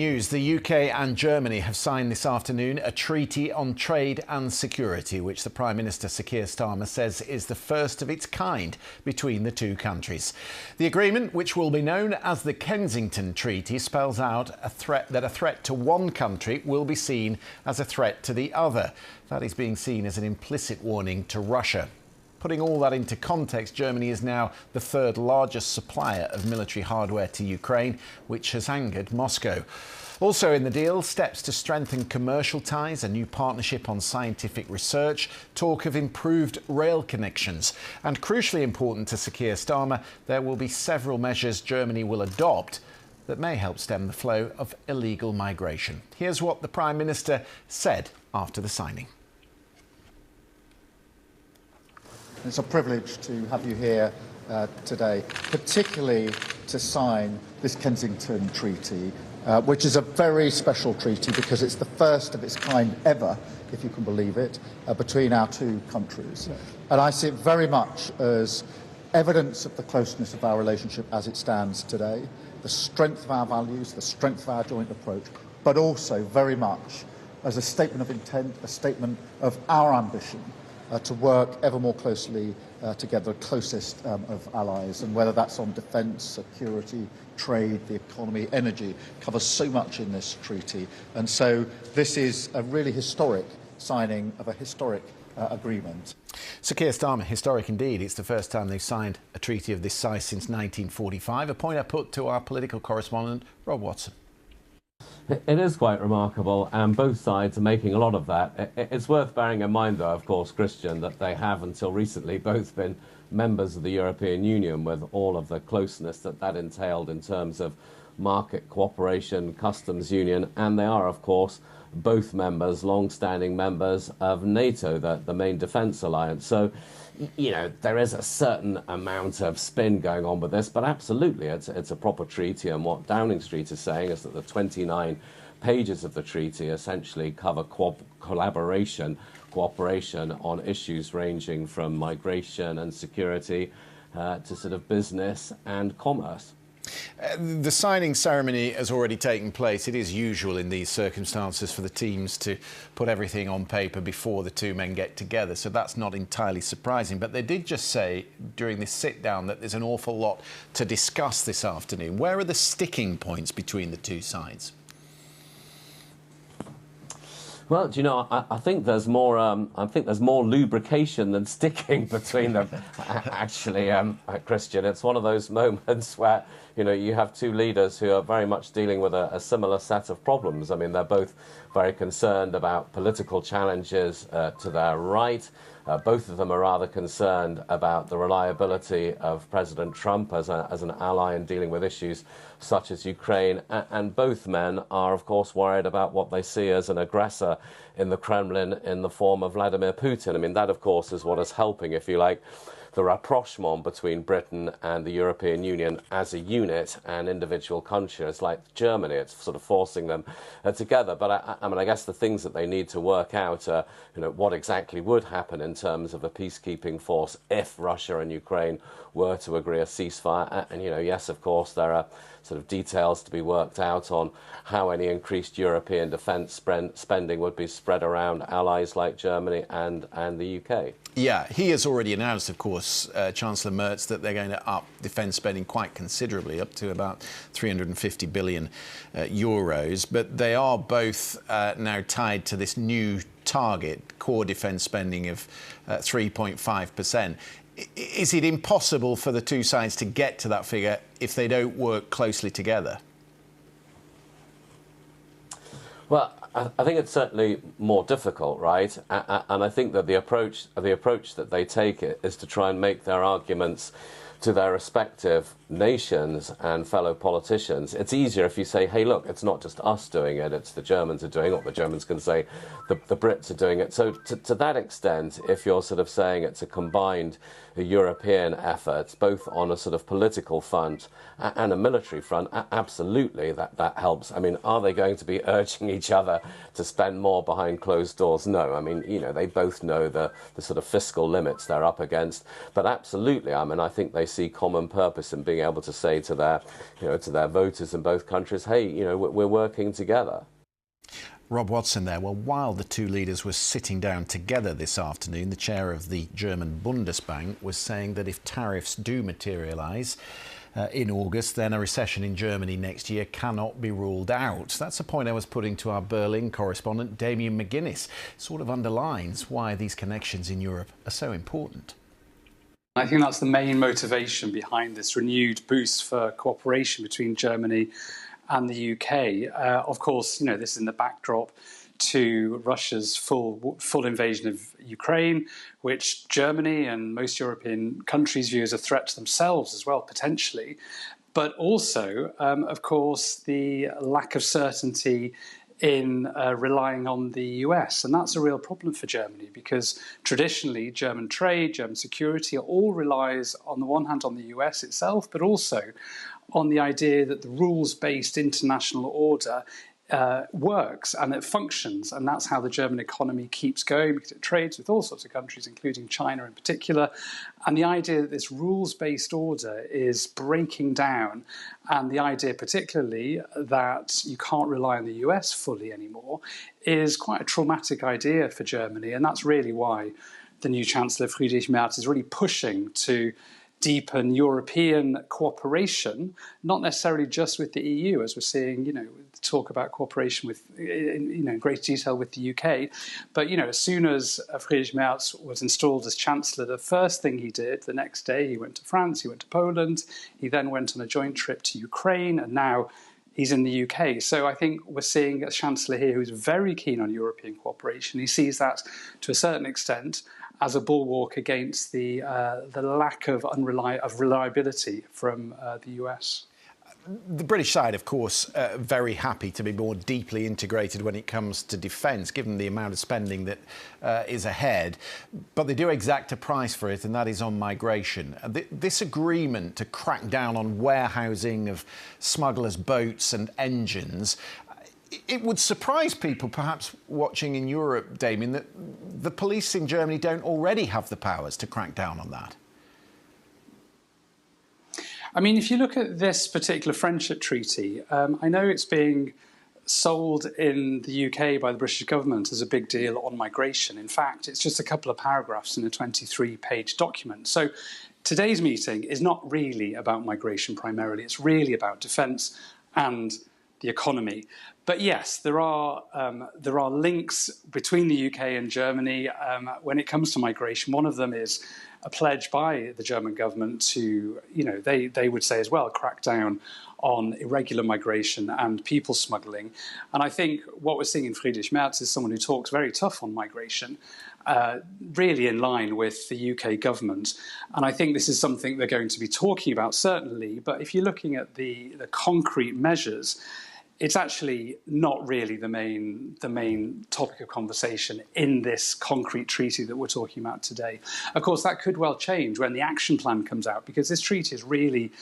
News. The UK and Germany have signed this afternoon a treaty on trade and security, which the Prime Minister Sir Keir Starmer says is the first of its kind between the two countries. The agreement, which will be known as the Kensington Treaty, spells out a threat to one country will be seen as a threat to the other. That is being seen as an implicit warning to Russia. Putting all that into context, Germany is now the third largest supplier of military hardware to Ukraine, which has angered Moscow. Also in the deal, steps to strengthen commercial ties, a new partnership on scientific research, talk of improved rail connections. And crucially important to Sir Keir Starmer, there will be several measures Germany will adopt that may help stem the flow of illegal migration. Here's what the Prime Minister said after the signing. It's a privilege to have you here today, particularly to sign this Kensington Treaty, which is a very special treaty because it's the first of its kind ever, if you can believe it, between our two countries. Yes. And I see it very much as evidence of the closeness of our relationship as it stands today, the strength of our values, the strength of our joint approach, but also very much as a statement of intent, a statement of our ambition to work ever more closely together, the closest of allies, and whether that's on defence, security, trade, the economy, energy, covers so much in this treaty. And so this is a really historic signing of a historic agreement. Sir Keir Starmer, historic indeed. It's the first time they've signed a treaty of this size since 1945, a point I put to our political correspondent, Rob Watson. It is quite remarkable, and both sides are making a lot of that. It's worth bearing in mind, though, of course, Christian, that they have until recently both been members of the European Union, with all of the closeness that entailed in terms of market cooperation, customs union, and they are, of course, both members, long-standing members of NATO, the main defence alliance. So, you know, there is a certain amount of spin going on with this, but absolutely it's a proper treaty. And what Downing Street is saying is that the 29 pages of the treaty essentially cover cooperation on issues ranging from migration and security to sort of business and commerce. The signing ceremony has already taken place. It is usual in these circumstances for the teams to put everything on paper before the two men get together, so that's not entirely surprising. But they did just say during this sit-down that there's an awful lot to discuss this afternoon. Where are the sticking points between the two sides? Well, do you know, I think there's more. I think there's more lubrication than sticking between them. Actually, Christian, it's one of those moments where, you know, you have two leaders who are very much dealing with a similar set of problems. I mean, they're both very concerned about political challenges to their right. Both of them are rather concerned about the reliability of President Trump as an ally in dealing with issues such as Ukraine. And both men are, of course, worried about what they see as an aggressor in the Kremlin in the form of Vladimir Putin. I mean, that, of course, is what is helping, if you like, the rapprochement between Britain and the European Union as a unit and individual countries like Germany. It's sort of forcing them together. But I mean, I guess the things that they need to work out are, you know, what exactly would happen in terms of a peacekeeping force if Russia and Ukraine were to agree a ceasefire. And, you know, yes, of course, there are sort of details to be worked out on how any increased European defence spending would be spread around allies like Germany and the UK. Yeah, he has already announced, of course, Chancellor Merz, that they're going to up defence spending quite considerably, up to about 350 billion euros. But they are both now tied to this new target, core defence spending of 3.5%. Is it impossible for the two sides to get to that figure if they don't work closely together? Well, I think it's certainly more difficult, right? And I think that the approach that they take is to try and make their arguments to their respective nations and fellow politicians. It's easier if you say, hey, look, it's not just us doing it, it's the Germans are doing it, or the Germans can say the Brits are doing it. So to that extent, if you're sort of saying it's a combined European effort, both on a sort of political front and a military front, absolutely that helps. I mean, are they going to be urging each other to spend more behind closed doors? No. I mean, you know, they both know the sort of fiscal limits they're up against. But absolutely, I mean, I think they see common purpose and being able to say to their voters in both countries, hey, we're working together. Rob Watson there. Well, while the two leaders were sitting down together this afternoon, the chair of the German Bundesbank was saying that if tariffs do materialise in August, then a recession in Germany next year cannot be ruled out. That's a point I was putting to our Berlin correspondent, Damien McGuinness. Sort of underlines why these connections in Europe are so important. I think that's the main motivation behind this renewed boost for cooperation between Germany and the UK. Of course, this is in the backdrop to Russia's full invasion of Ukraine, which Germany and most European countries view as a threat to themselves as well, potentially. But also, of course, the lack of certainty in relying on the US. And that's a real problem for Germany because traditionally German trade, German security all relies on the one hand on the US itself, but also on the idea that the rules-based international order works and it functions, and that's how the German economy keeps going because it trades with all sorts of countries, including China in particular. And the idea that this rules-based order is breaking down, and the idea particularly that you can't rely on the US fully anymore, is quite a traumatic idea for Germany, and that's really why the new Chancellor Friedrich Merz is really pushing to deepen European cooperation, not necessarily just with the EU, as we're seeing, talk about cooperation with, in great detail with the UK. But, as soon as Friedrich Merz was installed as Chancellor, the first thing he did, the next day, he went to France, he went to Poland, he then went on a joint trip to Ukraine, and now he's in the UK. So I think we're seeing a Chancellor here who's very keen on European cooperation. He sees that, to a certain extent, as a bulwark against the lack of reliability from the US. The British side, of course, very happy to be more deeply integrated when it comes to defence, given the amount of spending that is ahead. But they do exact a price for it, and that is on migration. This agreement to crack down on warehousing of smugglers' boats and engines, it would surprise people, perhaps watching in Europe, Damien, that the police in Germany don't already have the powers to crack down on that. I mean, if you look at this particular friendship treaty, I know it's being sold in the UK by the British government as a big deal on migration. In fact, it's just a couple of paragraphs in a 23-page document. So today's meeting is not really about migration primarily. It's really about defence and the economy. But yes, there are links between the UK and Germany when it comes to migration. One of them is a pledge by the German government to, they would say as well, crack down on irregular migration and people smuggling. And I think what we're seeing in Friedrich Merz is someone who talks very tough on migration, really in line with the UK government. And I think this is something they're going to be talking about, certainly. But if you're looking at the concrete measures, it's actually not really the main topic of conversation in this concrete treaty that we're talking about today. Of course, that could well change when the action plan comes out, because this treaty is really,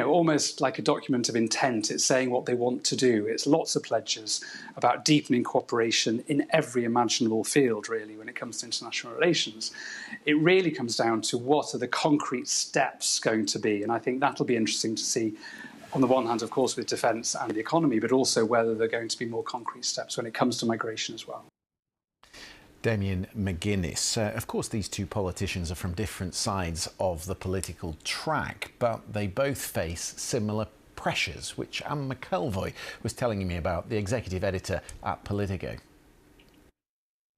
almost like a document of intent. It's saying what they want to do. It's lots of pledges about deepening cooperation in every imaginable field, really, when it comes to international relations. It really comes down to what are the concrete steps going to be, and I think that'll be interesting to see. On the one hand, of course, with defence and the economy, but also whether there are going to be more concrete steps when it comes to migration as well. Damien McGuinness. Of course, these two politicians are from different sides of the political track, but they both face similar pressures, which Anne McElvoy was telling me about, the executive editor at Politico.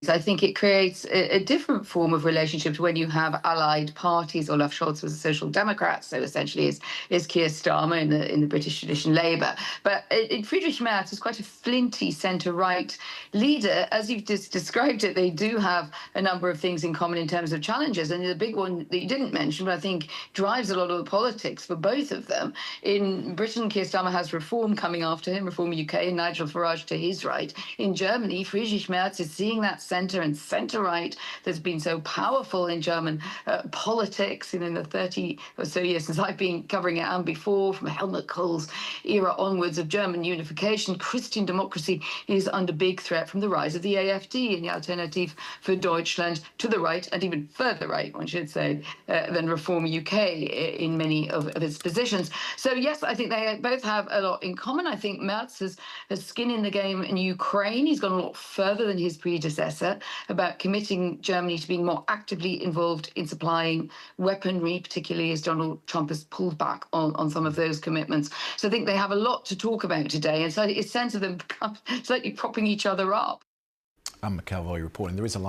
I think it creates a different form of relationships when you have allied parties. Olaf Scholz was a Social Democrat, so essentially is Keir Starmer in the British tradition, Labour. But Friedrich Merz is quite a flinty centre-right leader. As you've just described it, they do have a number of things in common in terms of challenges. And the big one that you didn't mention, but I think drives a lot of the politics for both of them. In Britain, Keir Starmer has Reform coming after him, Reform UK, and Nigel Farage to his right. In Germany, Friedrich Merz is seeing that centre and centre-right that's been so powerful in German politics in the 30 or so years since I've been covering it, and before, from Helmut Kohl's era onwards of German unification. Christian democracy is under big threat from the rise of the AfD and the Alternative for Deutschland, to the right, and even further right, one should say, than Reform UK in many of its positions. So yes, I think they both have a lot in common. I think Merz has skin in the game in Ukraine. He's gone a lot further than his predecessor about committing Germany to being more actively involved in supplying weaponry, particularly as Donald Trump has pulled back on some of those commitments. So I think they have a lot to talk about today, and so it's a sense of them slightly propping each other up. Anne McElvoy reporting. There is a line